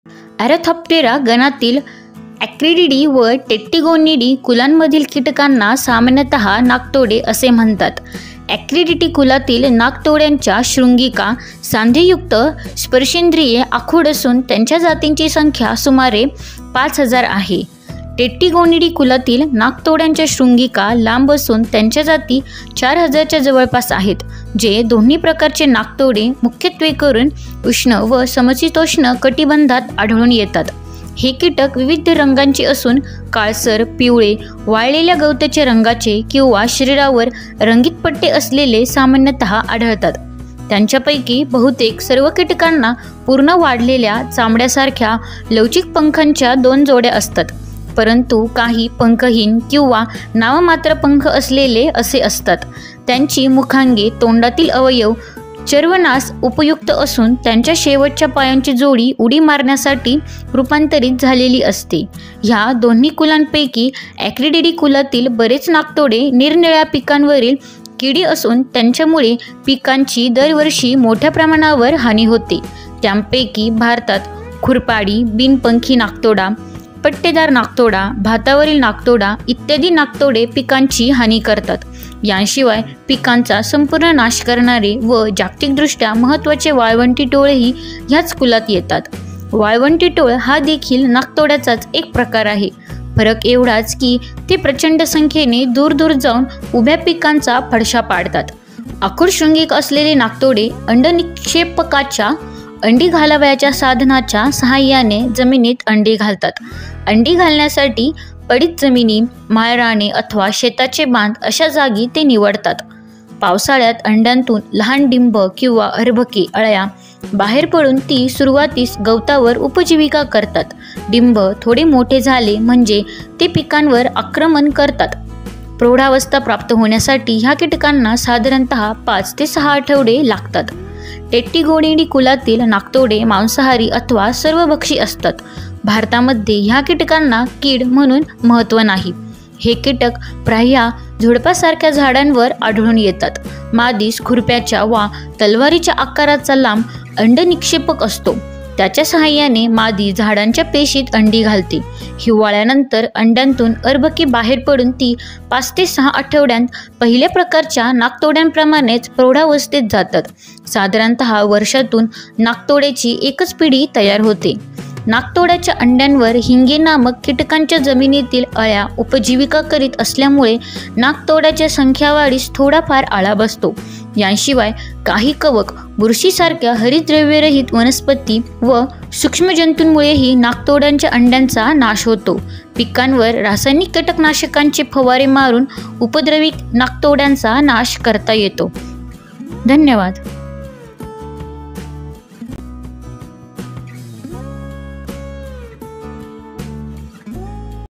अॅरेथॉप्टेरा गणातील ॲक्रिडिडी व टेट्टिगोनिडी कुलांमधील कीटकांना सामान्यतः नाकतोडे असे म्हणतात। ॲक्रिडिडी कुलातील नाकतोड्यांच्या शृंगिका सांधेयुक्त स्पर्शेंद्रिये आखूड असून त्यांच्या जातींची संख्या सुमारे 5000 आहे। टेट्टिगोनिडी कुलातील नाकतोड्यांच्या शृंगिका लांब असून त्यांच्या जाती 4000च्या जवळपास आहेत, जे दोन्ही प्रकारचे नाकतोडे मुख्यत्वे करून उष्ण व समशीतोष्ण कटिबंधात आढळून येतात। हे कीटक विविध रंगांचे असून काळसर, पिवळे, वाळलेल्या गवताच्या रंगाचे किंवा शरीरावर रंगीत पट्टे असलेले सामान्यतः आढळतात। त्यांच्यापैकी बहुतेक सर्व कीटकांना पूर्ण वाढलेल्या चामड्यासारख्या लवचिक पंखांच्या 2 जोड्या असतात, परंतु काही पंखहीन किंवा नाममात्र पंख असलेले असे असतात। त्यांची मुखांगे, तोंडातील अवयव चर्वणास उपयुक्त असून त्यांच्या शेवटच्या पायांची जोडी उडी मारण्यासाठी रूपांतरित झालेली असते। ह्या दोन्ही कुलांपैकी ॲक्रिडिडी कुलातील बरेच नाकतोडे निरनिळ्या पिकांवरील किडी असून त्यांच्यामुळे पिकांची दरवर्षी मोठ्या प्रमाणावर हानी होते। त्यांपैकी भारतात खुरपाडी, बिनपंखी नाकतोडा, पट्टेदार नाकतोडा, भातावरील नाकतोडा इत्यादी नाकतोडे पिकांची हानी करतात। याशिवाय पिकांचा संपूर्ण नाश करणारे व जागतिकदृष्ट्या महत्त्वाचे वाळवंटी टोळही ह्याच कुलात येतात। वाळवंटी टोळ हा देखील नाकतोड्याचाच एक प्रकार आहे। फरक एवढाच की ते प्रचंड संख्येने दूर दूर जाऊन उभ्या पिकांचा फडशा पाडतात। आखूड शृंगिक असलेले नाकतोडे अंडनिक्षेपकाच्या अंडी घालावयाच्या साधनाच्या सहाय्याने जमिनीत अंडी घालतात। अंडी घालण्यासाठी पडीत जमिनी, माळराने अथवा शेताचे बांध अशा जागी ते निवडतात। पावसाळ्यात अंड्यांतून लहान डिंब किंवा अर्भके अळ्या बाहेर पडून ती सुरुवातीस गवतावर उपजीविका करतात। डिंब थोडे मोठे झाले म्हणजे ते पिकांवर आक्रमण करतात। प्रौढावस्था प्राप्त होण्यासाठी ह्या कीटकांना साधारणतः 5 ते 6 आठवडे लागतात। टेट्टिगोनिडी कुलातील नाकतोडे मांसाहारी अथवा सर्वभक्षी असतात। भारतामध्ये ह्या कीटकांना कीड म्हणून महत्त्व नाही। हे कीटक प्रायः झुडपासारख्या झाडांवर आढळून येतात। मादीस खुरप्याच्या वा तलवारीच्या आकाराचा लांब अंडनिक्षेपक असतो। त्याच्या सहाय्याने मादी झाडांच्या पेशीत अंडी घालते। हिवाळ्यानंतर अंड्यांतून अर्भके बाहेर पडून ती 5 ते 6 आठवड्यांत पहिल्या प्रकारच्या नाकतोड्यांप्रमाणेच प्रौढावस्थेत जातात। साधारणतः वर्षातून नाकतोड्याची एकच पिढी तयार होते। नाकतोड्याच्या अंड्यांवर हिंगे नामक कीटकांच्या जमिनीतील अळ्या उपजीविका करीत असल्यामुळे नाकतोड्याच्या संख्यावाढीस थोडाफार आळा बसतो। याशिवाय काही कवक, बुरशीसारख्या हरितद्रव्यरहित वनस्पती व सूक्ष्मजंतूंमुळेही नाकतोड्यांच्या अंड्यांचा नाश होतो। पिकांवर रासायनिक कीटकनाशकांचे फवारे मारून उपद्रवी नाकतोड्यांचा नाश करता येतो। धन्यवाद।